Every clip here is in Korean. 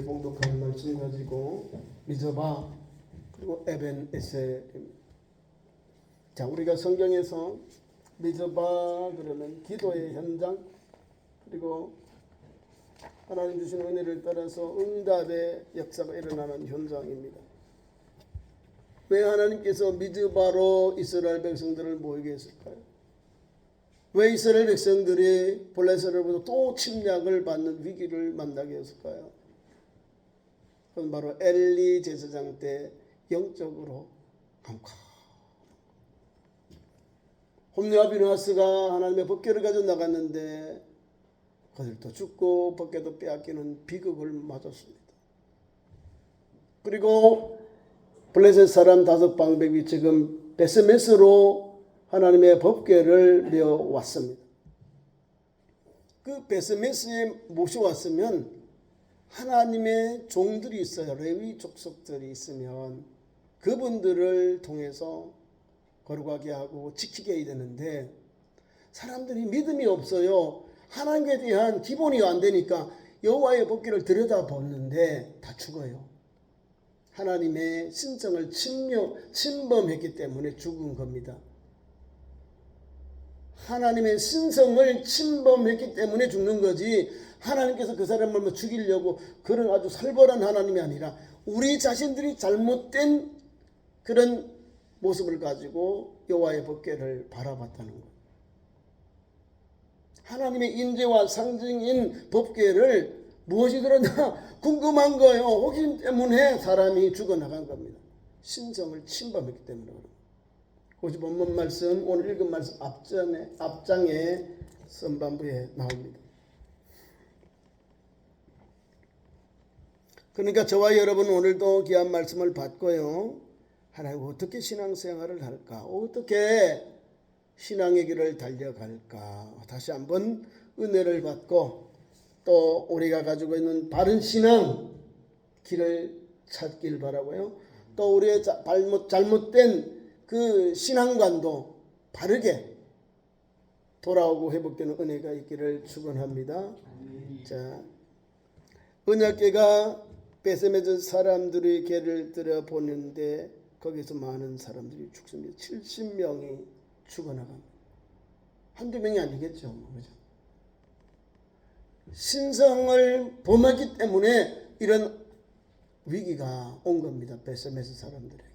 봉독할 말씀 가지고 미즈바 그리고 에벤 에셀입니다. 자, 우리가 성경에서 미즈바 그러면 기도의 현장, 그리고 하나님 주신 은혜를 따라서 응답의 역사가 일어나는 현장입니다. 왜 하나님께서 미즈바로 이스라엘 백성들을 모이게 했을까요? 왜 이스라엘 백성들이 블레셋으로부터 또 침략을 받는 위기를 만나게 했을까요? 그건 바로 엘리 제사장 때 영적으로 강화. 홈리와 비느하스가 하나님의 법궤를 가져 나갔는데 그들도 죽고 법궤도 빼앗기는 비극을 맞았습니다. 그리고 블레셋 사람 5방백이 지금 베스메스로 하나님의 법궤를 메어왔습니다. 그 베스메스에 모셔왔으면 하나님의 종들이 있어요. 레위 족속들이 있으면 그분들을 통해서 거룩하게 하고 지키게 해야 되는데 사람들이 믿음이 없어요. 하나님에 대한 기본이 안 되니까 여호와의 법궤를 들여다보는데 다 죽어요. 하나님의 신성을 침범했기 때문에 죽은 겁니다. 하나님의 신성을 침범했기 때문에 죽는 거지, 하나님께서 그 사람을 죽이려고 그런 아주 살벌한 하나님이 아니라 우리 자신들이 잘못된 그런 모습을 가지고 여호와의 법궤를 바라봤다는 것. 하나님의 인재와 상징인 법궤를 무엇이 들었나 궁금한 거예요. 호기심 때문에 사람이 죽어나간 겁니다. 신성을 침범했기 때문에 그렇습니다. 혹시 본문 말씀, 오늘 읽은 말씀 앞장에 선반부에 나옵니다. 그러니까 저와 여러분 오늘도 귀한 말씀을 받고요. 하나님 어떻게 신앙생활을 할까? 어떻게 신앙의 길을 달려갈까? 다시 한번 은혜를 받고 또 우리가 가지고 있는 바른 신앙 길을 찾길 바라고요. 또 우리의 잘못된 그 신앙관도 바르게 돌아오고 회복되는 은혜가 있기를 축원합니다. 자, 언약궤가 베스메스 사람들의 궤를 들여보는데 거기서 많은 사람들이 죽습니다. 70명이 죽어나갑니다. 한두 명이 아니겠죠. 그죠? 신성을 범하기 때문에 이런 위기가 온 겁니다. 베스메스 사람들에게.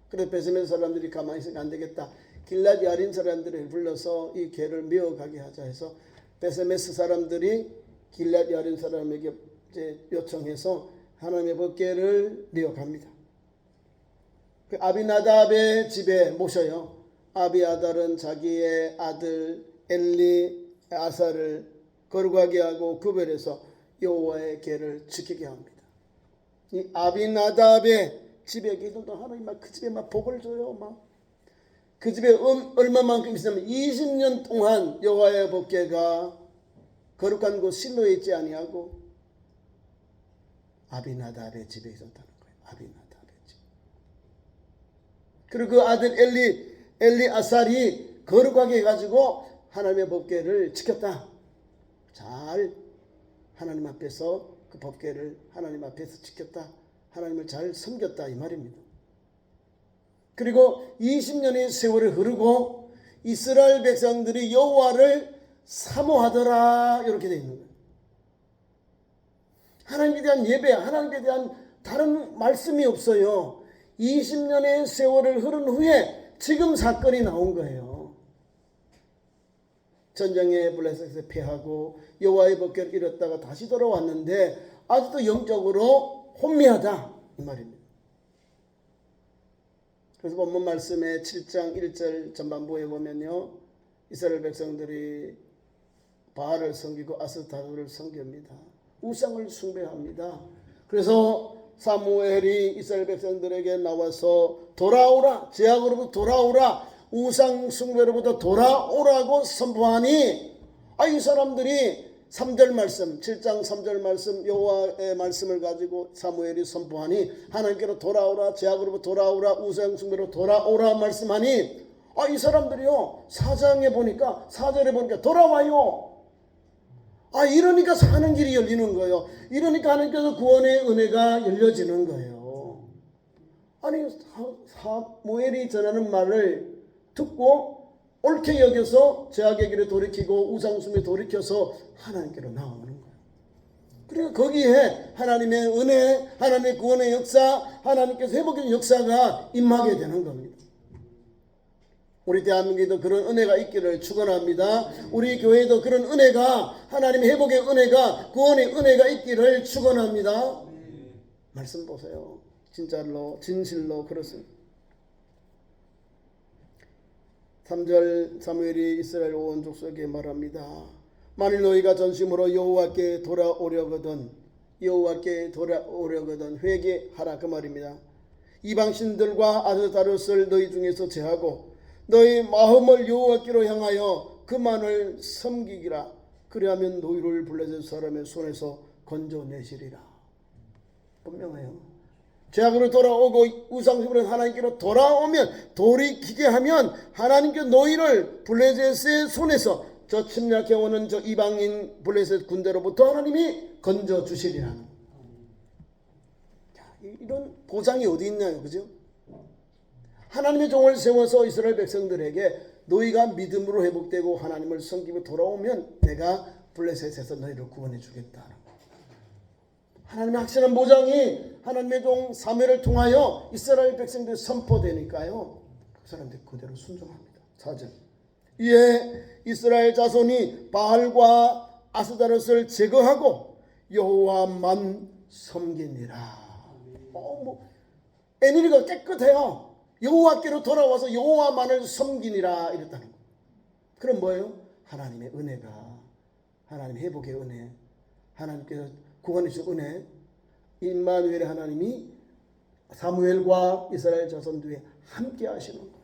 그래서 베스메스 사람들이 가만히 있으면 안 되겠다. 길랏 야린 사람들을 불러서 이 궤를 메어가게 하자 해서 베스메스 사람들이 길랏 야린 사람에게 이제 요청해서 하나님의 법궤를 메어갑니다. 그 아비나답의 집에 모셔요. 아비아달은 자기의 아들 엘리 아사를 거룩하게 하고 구별해서 여호와의 궤를 지키게 합니다. 이 아비나답의 집에 계셔도 하나님 막 그 집에 막 복을 줘요. 막 그 집에 얼마만큼 있으면 20년 동안 여호와의 법궤가 거룩한 곳 실로에 있지 아니하고 아비나답의 집에 있었다는 거예요. 아비나답의 집. 그리고 그 아들 엘리 아살이 거룩하게 해가지고 하나님의 법궤를 지켰다. 잘 하나님 앞에서 그 법궤를 하나님 앞에서 지켰다. 하나님을 잘 섬겼다 이 말입니다. 그리고 20년의 세월이 흐르고 이스라엘 백성들이 여호와를 사모하더라 이렇게 되어 있는 거예요. 하나님에 대한 예배, 하나님에 대한 다른 말씀이 없어요. 20년의 세월을 흐른 후에 지금 사건이 나온 거예요. 전쟁에 블레셋에 패하고 여호와의 법궤를 잃었다가 다시 돌아왔는데 아직도 영적으로 혼미하다 이 말입니다. 그래서 본문 말씀에 7장 1절 전반부에 보면요, 이스라엘 백성들이 바알을 섬기고 아스타르를 섬깁니다. 우상을 숭배합니다. 그래서 사무엘이 이스라엘 백성들에게 나와서 돌아오라, 제약으로부터 돌아오라, 우상 숭배로부터 돌아오라고 선포하니 이 사람들이 3절 말씀, 7장 3절 말씀 여호와의 말씀을 가지고 사무엘이 선포하니 하나님께로 돌아오라, 제약으로부터 돌아오라, 우상 숭배로 돌아오라 말씀하니 이 사람들이요 4절에 보니까 돌아와요. 이러니까 사는 길이 열리는 거예요. 이러니까 하나님께서 구원의 은혜가 열려지는 거예요. 아니 사무엘이 전하는 말을 듣고 옳게 여겨서 죄악의 길에 돌이키고 우상숭에 돌이켜서 하나님께로 나오는 거예요. 그러니까 거기에 하나님의 은혜, 하나님의 구원의 역사, 하나님께서 회복의 역사가 임하게 되는 겁니다. 우리 대한민국에도 그런 은혜가 있기를 축원합니다. 우리 교회에도 그런 은혜가, 하나님의 회복의 은혜가, 구원의 은혜가 있기를 축원합니다. 말씀 보세요. 진짜로 진실로 그렇습니다. 3절 사무엘이 이스라엘 온 족속에게 말합니다. 만일 너희가 전심으로 여호와께 돌아오려거든 회개하라 그 말입니다. 이방신들과 아스타롯을 너희 중에서 제하고 너희 마음을 여호와께로 향하여 그만을 섬기기라. 그리하면 너희를 블레셋 사람의 손에서 건져내시리라. 분명해요. 죄악으로 돌아오고 우상숭배로 하나님께로 돌아오면, 돌이키게 하면 하나님께 너희를 블레셋의 손에서, 저 침략해오는 저 이방인 블레셋 군대로부터 하나님이 건져주시리라는, 이런 보장이 어디 있나요? 그죠? 하나님의 종을 세워서 이스라엘 백성들에게 너희가 믿음으로 회복되고 하나님을 섬기고 돌아오면 내가 블레셋에서 너희를 구원해 주겠다. 하나님의 확실한 보장이 하나님의 종 사무엘을 통하여 이스라엘 백성들이 선포되니까요, 그 사람들이 그대로 순종합니다. 4절 이에 이스라엘 자손이 바알과 아스타롯을 제거하고 여호와만 섬기니라. 에너지가 깨끗해요. 여호와께로 돌아와서 여호와만을 섬기니라 이랬다는 거예요. 그럼 뭐예요? 하나님의 은혜가, 하나님의 회복의 은혜, 하나님께서 구원해 주신 은혜, 임마누엘의 하나님이 사무엘과 이스라엘 자손들에 함께 하시는 거예요.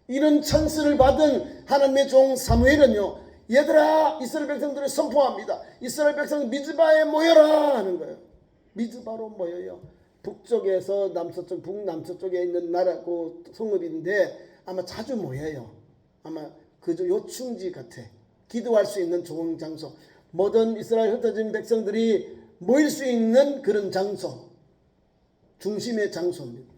이런 찬스를 받은 하나님의 종 사무엘은요, 얘들아 이스라엘 백성들을 선포합니다. 이스라엘 백성 미즈바에 모여라 하는 거예요. 미즈바로 모여요. 북쪽에서 남서쪽, 북남서쪽에 있는 나라 그 성읍인데 아마 자주 모여요. 아마 그저 요충지 같아. 기도할 수 있는 좋은 장소, 모든 이스라엘 흩어진 백성들이 모일 수 있는 그런 장소, 중심의 장소입니다.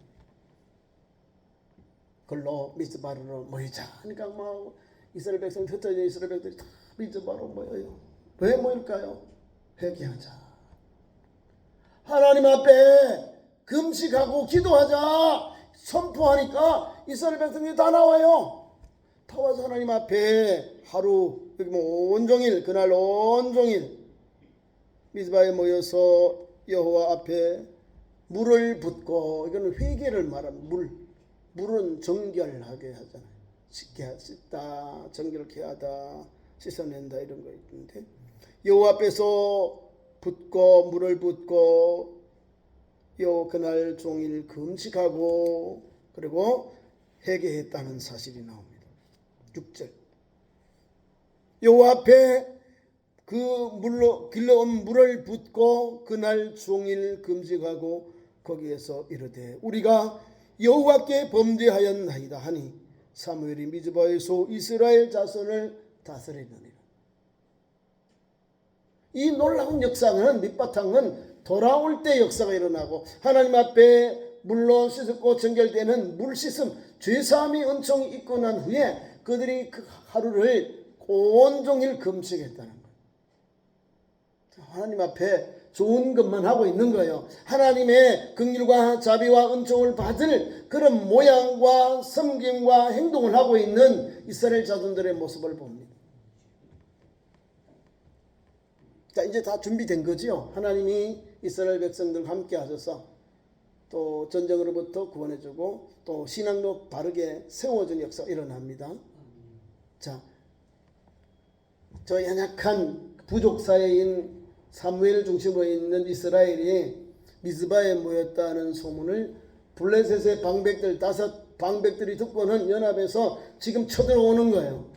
그걸로 미즈바로 모이자. 그러니까 막 이스라엘 백성, 흩어진 이스라엘 백성들이 다 미즈바로 모여요. 왜 모일까요? 회개하자. 하나님 앞에 금식하고 기도하자 선포하니까 이스라엘 백성들이 다 나와요. 다 와서 하나님 앞에 하루, 여기 온종일, 그날 온종일 미즈바에 모여서 여호와 앞에 물을 붓고, 이거는 회개를 말하는, 물은 정결하게 하잖아요. 씻다, 정결케 하다, 씻어낸다 이런 거 있는데, 여호와 앞에서 붓고 물을 붓고 그날 종일 금식하고 그리고 회개했다는 사실이 나옵니다. 6절 여호와 앞에 그 물로 길러온 물을 붓고 그날 종일 금식하고 거기에서 이르되 우리가 여호와께 범죄하였나이다 하니 사무엘이 미즈바에서 이스라엘 자손을 다스리느니라. 이 놀라운 역사는, 밑바탕은 돌아올 때 역사가 일어나고 하나님 앞에 물로 씻었고 정결되는 물 씻음, 죄사함이 은총이 있고 난 후에 그들이 그 하루를 온종일 금식했다는 거예요. 하나님 앞에 좋은 것만 하고 있는 거예요. 하나님의 긍휼과 자비와 은총을 받을 그런 모양과 섬김과 행동을 하고 있는 이스라엘 자손들의 모습을 봅니다. 자, 이제 다 준비된 거지요. 하나님이 이스라엘 백성들과 함께 하셔서 또 전쟁으로부터 구원해주고 또 신앙도 바르게 세워준 역사가 일어납니다. 자, 저 연약한 부족 사회인 사무엘 중심으로 있는 이스라엘이 미즈바에 모였다는 소문을 블레셋의 방백들, 5 방백들이 듣고는 연합해서 지금 쳐들어오는 거예요.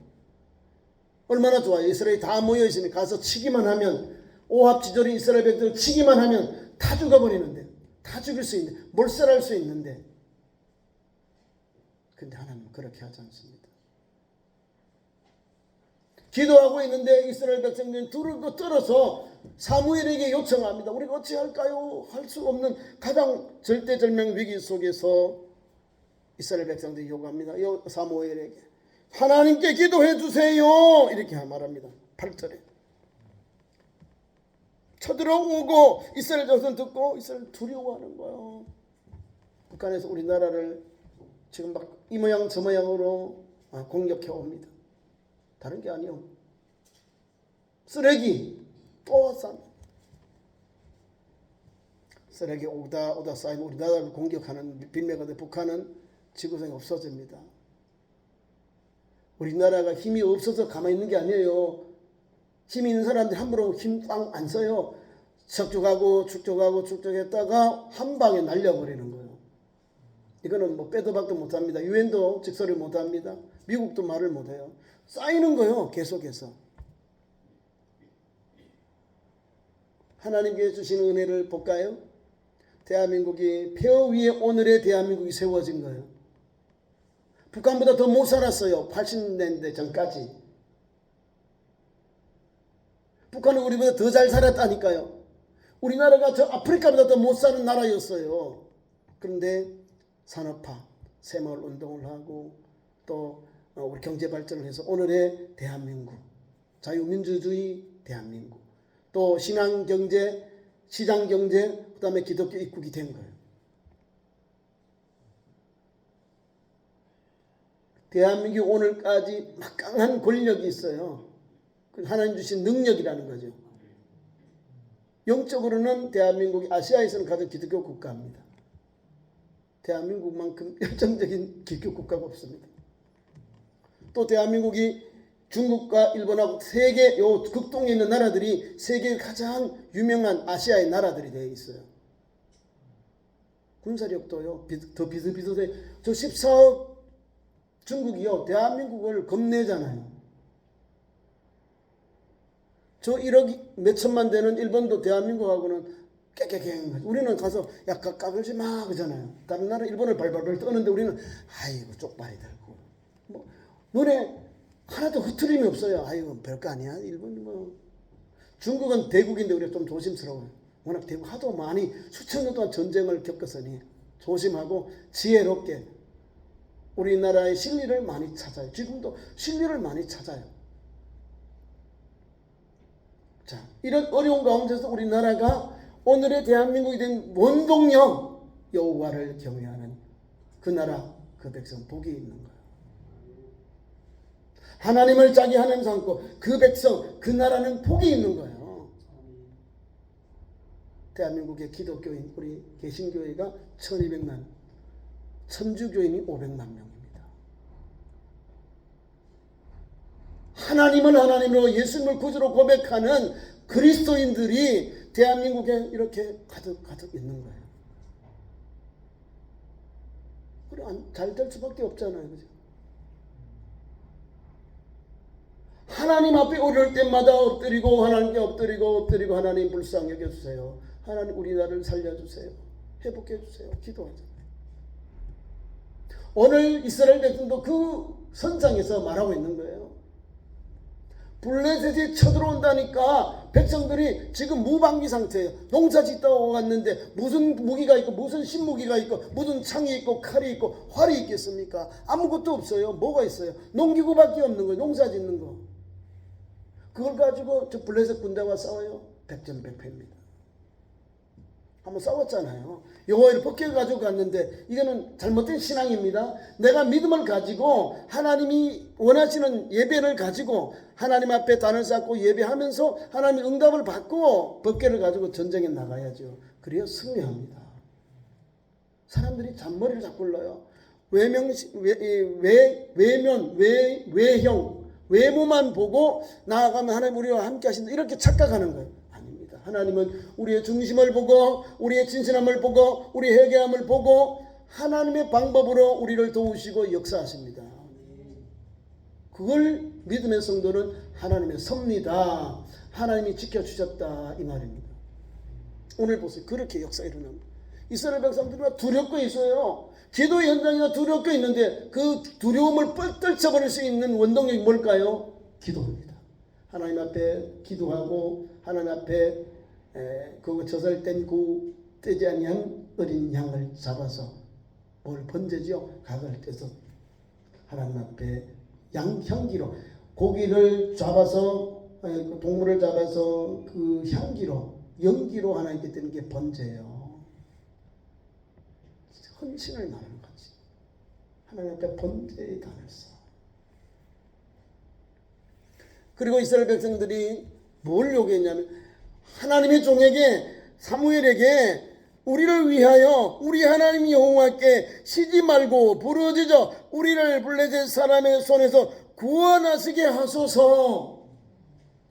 얼마나 좋아요. 이스라엘이 다 모여있으니 가서 치기만 하면, 오합지졸이 이스라엘 백성을 치기만 하면 다 죽어버리는데, 다 죽일 수 있는데, 몰살할 수 있는데, 근데 하나님은 그렇게 하지 않습니다. 기도하고 있는데 이스라엘 백성들은 두르고 떨어서 사무엘에게 요청합니다. 우리가 어찌할까요? 할 수 없는 가장 절대절명 위기 속에서 이스라엘 백성들이 요구합니다. 사무엘에게 하나님께 기도해 주세요. 이렇게 말합니다. 8절에 쳐들어오고 이스라엘 자손 듣고 이스라엘 두려워하는 거예요. 북한에서 우리나라를 지금 막 이 모양 저 모양으로 공격해 옵니다. 다른 게 아니요. 쓰레기 또 쌉니다. 쓰레기 오다 쌓이면 우리나라를 공격하는 빌미가 돼 북한은 지구상에 없어집니다. 우리나라가 힘이 없어서 가만히 있는 게 아니에요. 힘이 있는 사람들이 함부로 힘 빵 안 써요. 축적하고 축적했다가 한 방에 날려버리는 거예요. 이거는 뭐 빼도 박도 못합니다. 유엔도 직설을 못합니다. 미국도 말을 못해요. 쌓이는 거예요. 계속해서. 하나님께 주시는 은혜를 볼까요? 대한민국이 폐허 위에 오늘의 대한민국이 세워진 거예요. 북한보다 더 못 살았어요. 80년대 전까지. 북한은 우리보다 더 잘 살았다니까요. 우리나라가 저 아프리카보다 더 못 사는 나라였어요. 그런데 산업화, 새마을 운동을 하고 또 우리 경제 발전을 해서 오늘의 대한민국, 자유민주주의 대한민국, 또 신앙경제, 시장경제, 그 다음에 기독교 입국이 된 거예요. 대한민국이 오늘까지 막강한 권력이 있어요. 하나님 주신 능력이라는 거죠. 영적으로는 대한민국이 아시아에서는 가장 기독교 국가입니다. 대한민국만큼 열정적인 기독교 국가가 없습니다. 또 대한민국이 중국과 일본하고 세계 요 극동에 있는 나라들이 세계 가장 유명한 아시아의 나라들이 되어 있어요. 군사력도요 더 비슷비슷해. 저 14억 중국이요 대한민국을 겁내잖아요. 저 1억 몇천만 되는 일본도 대한민국하고는 깨깨깨. 우리는 가서 약간 까불지 마 그러잖아요. 다른 나라 일본을 발발발 떠는데 우리는 아이고 쪽발이 들고 뭐 눈에 하나도 흐트림이 없어요. 아이고 별거 아니야. 일본 뭐 중국은 대국인데 우리가 좀 조심스러워요. 워낙 대국 하도 많이 수천 년 동안 전쟁을 겪었으니 조심하고 지혜롭게 우리나라의 진리를 많이 찾아요. 지금도 진리를 많이 찾아요. 자, 이런 어려운 가운데서 우리나라가 오늘의 대한민국이 된 원동력 여호와를 경외하는 그 나라 그 백성 복이 있는 거예요. 하나님을 자기 하나님 삼고 그 백성 그 나라는 복이 있는 거예요. 대한민국의 기독교인 우리 개신교회가 1200만, 천주교인이 500만 명입니다. 하나님을 하나님으로 예수님을 구주로 고백하는 그리스도인들이 대한민국에 이렇게 가득 있는 거예요. 그래 잘 될 수밖에 없잖아요. 그죠? 하나님 앞에 오를 때마다 엎드리고 하나님께 엎드리고 하나님 불쌍히 여겨주세요. 하나님 우리나라를 살려주세요. 회복해주세요. 기도하잖아요. 오늘 이스라엘 백성도 그 선상에서 말하고 있는 거예요. 블레셋이 쳐들어온다니까 백성들이 지금 무방비 상태예요. 농사 짓다 왔는데 무슨 무기가 있고 무슨 신무기가 있고 무슨 창이 있고 칼이 있고 활이 있겠습니까? 아무것도 없어요. 뭐가 있어요? 농기구밖에 없는 거예요. 농사 짓는 거. 그걸 가지고 저 블레셋 군대와 싸워요. 백전백패입니다. 한번 싸웠잖아요. 여호와를 벗겨 가지고 갔는데 이거는 잘못된 신앙입니다. 내가 믿음을 가지고 하나님이 원하시는 예배를 가지고 하나님 앞에 단을 쌓고 예배하면서 하나님의 응답을 받고 벗개를 가지고 전쟁에 나가야죠. 그래야 승리합니다. 사람들이 잔머리를 자꾸 올려요. 외형, 외모만 보고 나아가면 하나님 우리와 함께 하신다 이렇게 착각하는 거예요. 하나님은 우리의 중심을 보고 우리의 진실함을 보고 우리의 회개함을 보고 하나님의 방법으로 우리를 도우시고 역사하십니다. 그걸 믿음의 성도는 하나님의 섭니다. 하나님이 지켜주셨다 이 말입니다. 오늘 보세요. 그렇게 역사가 일어납니다. 이스라엘 백성들은 두렵고 있어요. 기도 현장이나 두렵고 있는데 그 두려움을 떨쳐버릴 수 있는 원동력이 뭘까요? 기도입니다. 하나님 앞에 기도하고 하나님 앞에 그 젖을된 그 떼지 아니한 어린 양을 잡아서 뭘 번제지요? 각을 떼서 하나님 앞에 향기로 고기를 잡아서 동물을 잡아서 그 향기로 연기로 하나님께 드리는 게 번제예요. 헌신을 말하는 거지. 하나님 앞에 번제의 단을 써. 그리고 이스라엘 백성들이 뭘 요구했냐면 하나님의 종에게 사무엘에게 우리를 위하여 우리 하나님 여호와께 쉬지 말고 부르짖어 우리를 블레셋 사람의 손에서 구원하시게 하소서.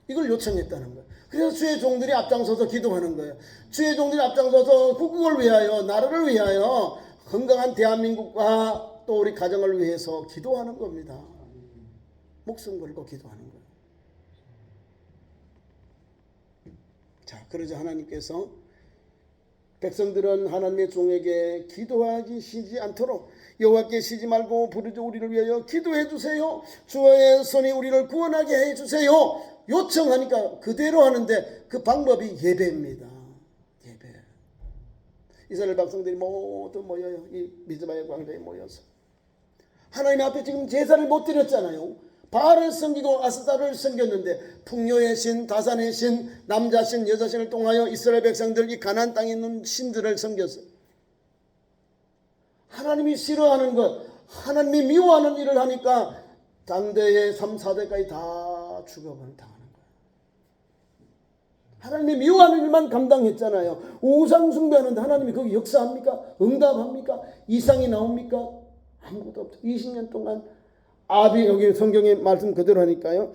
이걸 요청했다는 거예요. 그래서 주의 종들이 앞장서서 기도하는 거예요. 주의 종들이 앞장서서 국국을 위하여 나라를 위하여 건강한 대한민국과 또 우리 가정을 위해서 기도하는 겁니다. 목숨 걸고 기도하는 거예요. 자, 그러자 하나님께서 백성들은 하나님의 종에게 기도하기 쉬지 않도록 여호와께 쉬지 말고 부르짖어 우리를 위하여 기도해 주세요. 주의 손이 우리를 구원하게 해 주세요. 요청하니까 그대로 하는데 그 방법이 예배입니다. 예배. 이스라엘 백성들이 모두 모여요. 이 미즈바의 광장에 모여서 하나님 앞에 지금 제사를 못 드렸잖아요. 바알을 섬기고 아스타를 섬겼는데 풍요의 신, 다산의 신, 남자 신, 여자 신을 통하여 이스라엘 백성들 이 가나안 땅에 있는 신들을 섬겼어요. 하나님이 싫어하는 것, 하나님이 미워하는 일을 하니까 당대의 3, 4대까지 다 죽어버린 당하는 거예요. 하나님이 미워하는 일만 감당했잖아요. 우상 숭배하는데 하나님이 거기 역사합니까? 응답합니까? 이상이 나옵니까? 아무것도 없죠. 20년 동안 여기 성경의 말씀 그대로 하니까요.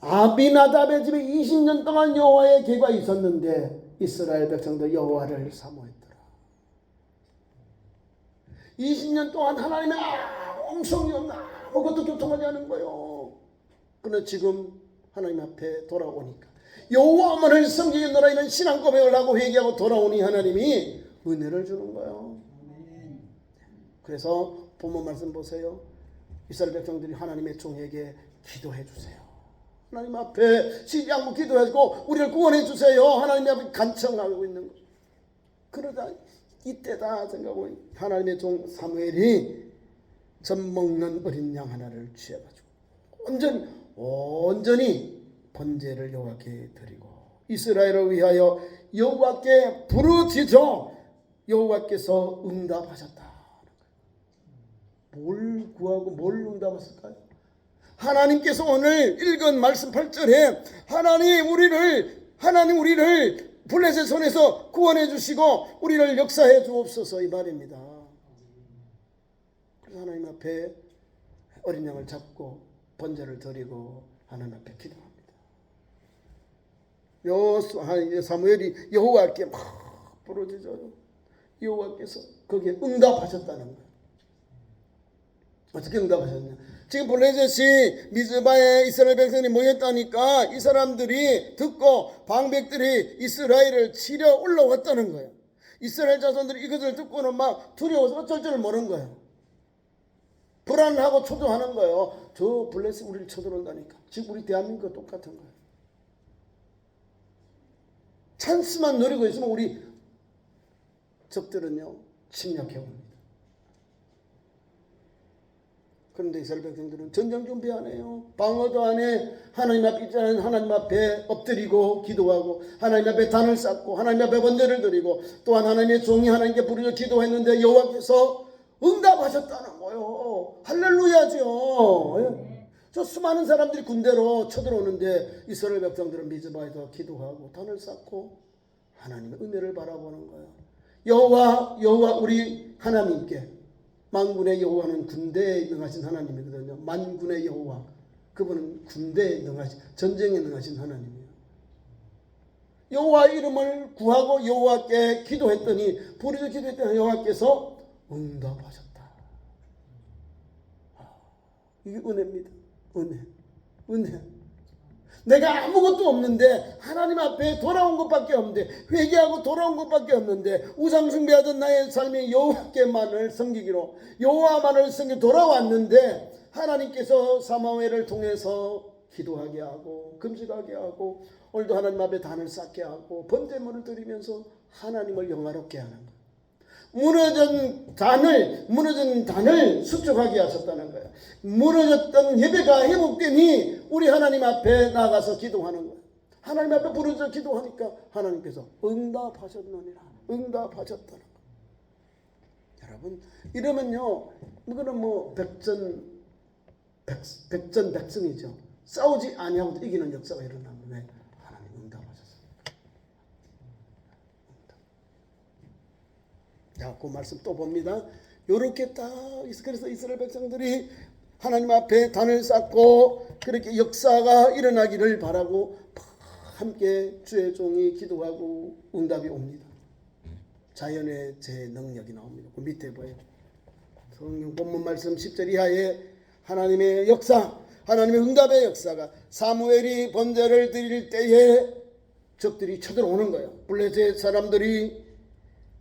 아비나답의 집에 20년 동안 여호와의 계가 있었는데 이스라엘 백성도 여호와를 사모했더라. 20년 동안 하나님의 om성이 없나 아무것도 교통하지 않은 거예요. 그러나 지금 하나님 앞에 돌아오니까 여호와만을 섬기겠노라 이런 신앙 고백을 하고 회개하고 돌아오니 하나님이 은혜를 주는 거예요. 그래서 본문 말씀 보세요. 이스라엘 백성들이 하나님의 종에게 기도해 주세요. 하나님 앞에 쉬지 않고 기도해주고 우리를 구원해 주세요. 하나님 앞에 간청하고 있는 거예요. 그러다 이때다 생각하고 하나님의 종 사무엘이 젖 먹는 어린 양 하나를 취해가지고 온전히 번제를 여호와께 드리고 이스라엘을 위하여 여호와께 부르짖어 여호와께서 응답하셨다. 뭘 구하고 뭘 응답하실까요? 하나님께서 오늘 읽은 말씀 8절에 하나님 우리를 블레셋 손에서 구원해 주시고 우리를 역사해 주옵소서 이 말입니다. 그래서 하나님 앞에 어린 양을 잡고 번제를 드리고 하나님 앞에 기도합니다. 사무엘이 여호와께 막 부르짖어요. 여호와께서 거기에 응답하셨다는 거예요. 어떻게 응답하셨냐? 지금 블레셋이 미즈바에 이스라엘 백성이 모였다니까 이 사람들이 듣고 방백들이 이스라엘을 치려 올라왔다는 거예요. 이스라엘 자손들이 이것을 듣고는 막 두려워서 어쩔 줄 모르는 거예요. 불안하고 초조하는 거예요. 저 블레셋 우리를 쳐들어온다니까. 지금 우리 대한민국과 똑같은 거예요. 찬스만 노리고 있으면 우리 적들은요 침략해 옵니다. 그런데 이스라엘 백성들은 전쟁 준비 안 해요. 방어도 안 해. 하나님 앞에 있잖아요. 하나님 앞에 엎드리고 기도하고 하나님 앞에 단을 쌓고 하나님 앞에 번제를 드리고 또한 하나님의 종이 하나님께 부르짖어 기도했는데 여호와께서 응답하셨다는 거예요. 할렐루야죠. 저 수많은 사람들이 군대로 쳐들어오는데 이스라엘 백성들은 미즈바에서 기도하고 단을 쌓고 하나님의 은혜를 바라보는 거예요. 여호와 우리 하나님께 만군의 여호와는 군대에 능하신 하나님이거든요. 만군의 여호와 그분은 군대에 능하신 전쟁에 능하신 하나님이에요. 여호와 이름을 구하고 여호와께 기도했더니 부르짖어 기도했더니 여호와께서 응답하셨다. 이게 은혜입니다. 은혜. 내가 아무것도 없는데 하나님 앞에 돌아온 것밖에 없는데 회개하고 돌아온 것밖에 없는데 우상 숭배하던 나의 삶이 여호와께만을 섬기기로 여호와만을 섬기 돌아왔는데 하나님께서 사무엘을 통해서 기도하게 하고 금식하게 하고 오늘도 하나님 앞에 단을 쌓게 하고 번제물을 드리면서 하나님을 영화롭게 하는 것. 무너진 단을 수축하게 하셨다는 거예요. 무너졌던 예배가 회복되니 우리 하나님 앞에 나가서 기도하는 거예요. 하나님 앞에 부르짖어 기도하니까 하나님께서 응답하셨느니라. 응답하셨다는 거예요. 여러분 이러면요, 이거는 뭐 백전백승이죠. 싸우지 아니하고도 이기는 역사가 일어나면 왜? 하나님 응답하셨어요. 자, 그 말씀 또 봅니다. 요렇게 딱 그래서 이스라엘 백성들이 하나님 앞에 단을 쌓고 그렇게 역사가 일어나기를 바라고 함께 주의 종이 기도하고 응답이 옵니다. 자연의 제 능력이 나옵니다. 그 밑에 봐요. 성경 본문 말씀 10절 이하에 하나님의 역사, 하나님의 응답의 역사가 사무엘이 번제를 드릴 때에 적들이 쳐들어오는 거예요. 블레셋 사람들이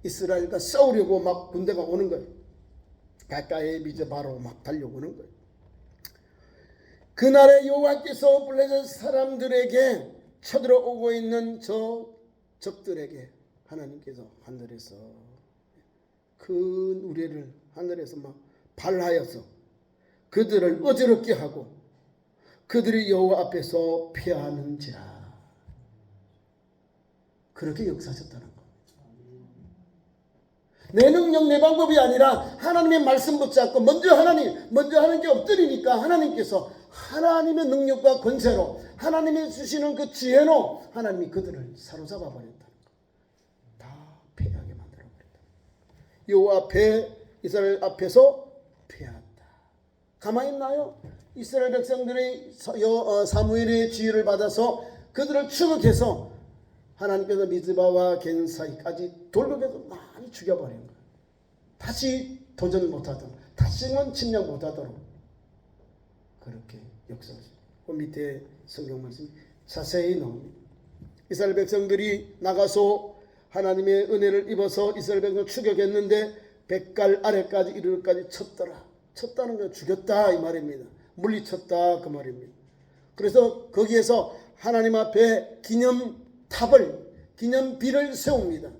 이스라엘과 싸우려고 막 군대가 오는 거예요. 가까이 미즈바로 막 달려오는 거예요. 그날에 여호와께서 블레셋 사람들에게 쳐들어오고 있는 저 적들에게 하나님께서 하늘에서 큰 우레를 하늘에서 막 발하여서 그들을 어지럽게 하고 그들이 여호와 앞에서 피하는지라. 그렇게 역사하셨다는 거. 내 능력 내 방법이 아니라 하나님의 말씀 붙잡고 먼저 하나님께 엎드리니까 하나님께서 하나님의 능력과 권세로 하나님이 주시는 그 지혜로 하나님이 그들을 사로잡아 버렸다는 거. 다 패하게 만들어 버렸다. 여호와 앞에 이스라엘 앞에서 패한다. 가만히 있나요? 이스라엘 백성들이 사무엘의 지휘를 받아서 그들을 추격해서 하나님께서 미즈바와 겐 사이까지 돌격해서 많이 죽여버린 거예요. 다시 도전 못하도록, 다시는 침략 못하도록 그렇게 역사하십니다. 그 밑에 성경 말씀이 자세히 나옵니다. 이스라엘 백성들이 나가서 하나님의 은혜를 입어서 이스라엘 백성을 추격했는데 백갈 아래까지 이르기까지 쳤더라. 쳤다는 건 죽였다 이 말입니다. 물리쳤다 그 말입니다. 그래서 거기에서 하나님 앞에 기념비를 세웁니다.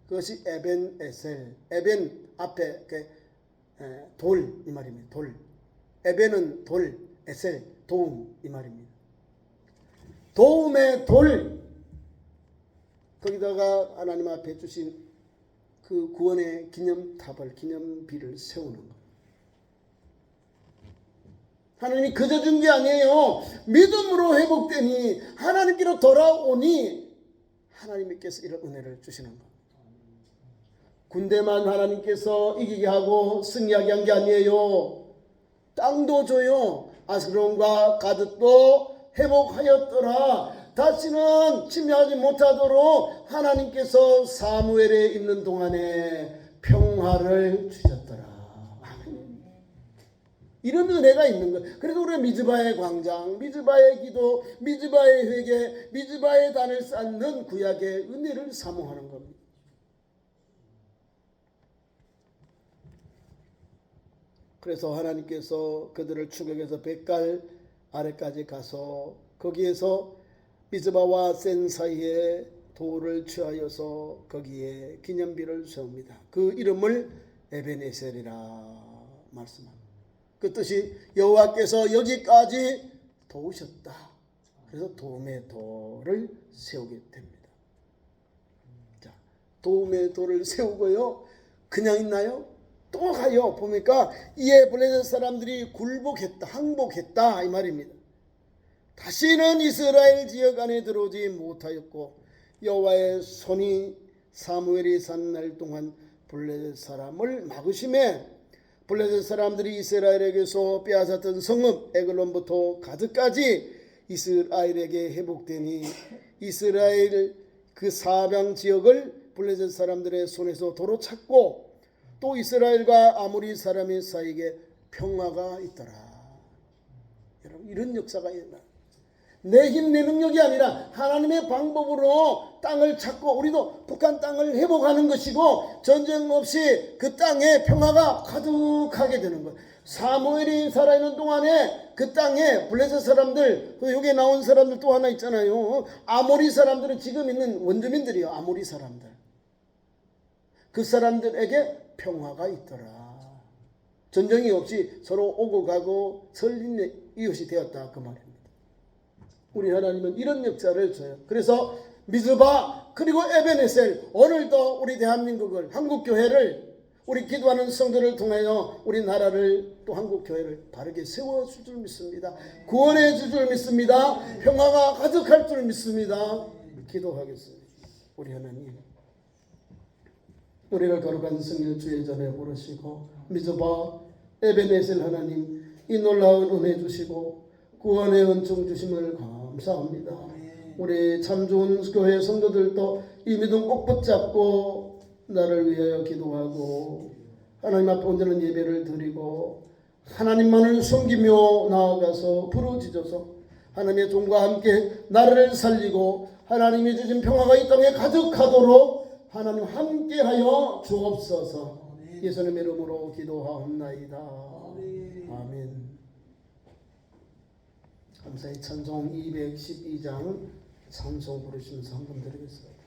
그것이 에벤 에셀, 에벤 앞에 돌 이 말입니다. 돌. 에벤은 돌, 에셀 도움 이 말입니다. 도움의 돌, 거기다가 하나님 앞에 주신 그 구원의 기념비를 세우는 것. 하나님이 그저 준 게 아니에요. 믿음으로 회복되니 하나님께로 돌아오니 하나님께서 이런 은혜를 주시는 것. 군대만 하나님께서 이기게 하고 승리하게 한 게 아니에요. 땅도 줘요. 아스kel론과 가드도 회복하였더라. 다시는 침략하지 못하도록 하나님께서 사무엘에 있는 동안에 평화를 주셨더라. 이런 은혜가 있는 거예요. 그래서 우리가 미즈바의 광장, 미즈바의 기도, 미즈바의 회개, 미즈바의 단을 쌓는 구약의 은혜를 사모하는 겁니다. 그래서 하나님께서 그들을 추격해서 백갈 아래까지 가서 거기에서 미즈바와 센 사이에 돌을 취하여서 거기에 기념비를 세웁니다. 그 이름을 에벤에셀이라 말씀합니다. 그 뜻이 여호와께서 여기까지 도우셨다. 그래서 도움의 돌을 세우게 됩니다. 자, 도움의 돌을 세우고요. 그냥 있나요? 또 가요. 보니까 이에 블레셋 사람들이 굴복했다, 항복했다 이 말입니다. 다시는 이스라엘 지역 안에 들어오지 못하였고 여호와의 손이 사무엘이 산 날 동안 블레셋 사람을 막으심에 블레셋 사람들이 이스라엘에게서 빼앗았던 성읍 에글론부터 가드까지 이스라엘에게 회복되니 이스라엘 그 사방 지역을 블레셋 사람들의 손에서 도로 찾고 또 이스라엘과 아모리 사람의 사이에 평화가 있더라. 여러분 이런 역사가 있나? 내 힘, 내 능력이 아니라 하나님의 방법으로 땅을 찾고 우리도 북한 땅을 회복하는 것이고 전쟁 없이 그 땅에 평화가 가득하게 되는 거예요. 사무엘이 살아있는 동안에 그 땅에 블레셋 사람들, 그 여기에 나온 사람들 또 하나 있잖아요. 아모리 사람들은 지금 있는 원주민들이요. 아모리 사람들. 그 사람들에게 평화가 있더라. 전쟁이 없이 서로 오고 가고 설린 이웃이 되었다 그 말입니다. 우리 하나님은 이런 역사를 줘요. 그래서 미즈바 그리고 에베네셀, 오늘도 우리 대한민국을, 한국교회를, 우리 기도하는 성도를 통하여 우리 나라를, 또 한국교회를 바르게 세워줄 줄 믿습니다. 구원해 줄 줄 믿습니다. 평화가 가득할 줄 믿습니다. 기도하겠습니다. 우리 하나님, 우리를 거룩한 성일 주의 전에 부르시고 미즈바 에베네셀 하나님, 이 놀라운 은혜 주시고 구원의 은총 주심을 감사합니다. 우리 참 좋은 교회 성도들도 이 믿음 꼭 붙잡고 나를 위하여 기도하고 하나님 앞에 온전한 예배를 드리고 하나님만을 섬기며 나아가서 부르짖어서 하나님의 종과 함께 나를 살리고 하나님이 주신 평화가 이 땅에 가득하도록 하나님 함께하여 주옵소서. 예수님의 이름으로 기도하옵나이다. 아멘. 감사의 찬송 212장 찬송 부르시면서 한번 드리겠습니다.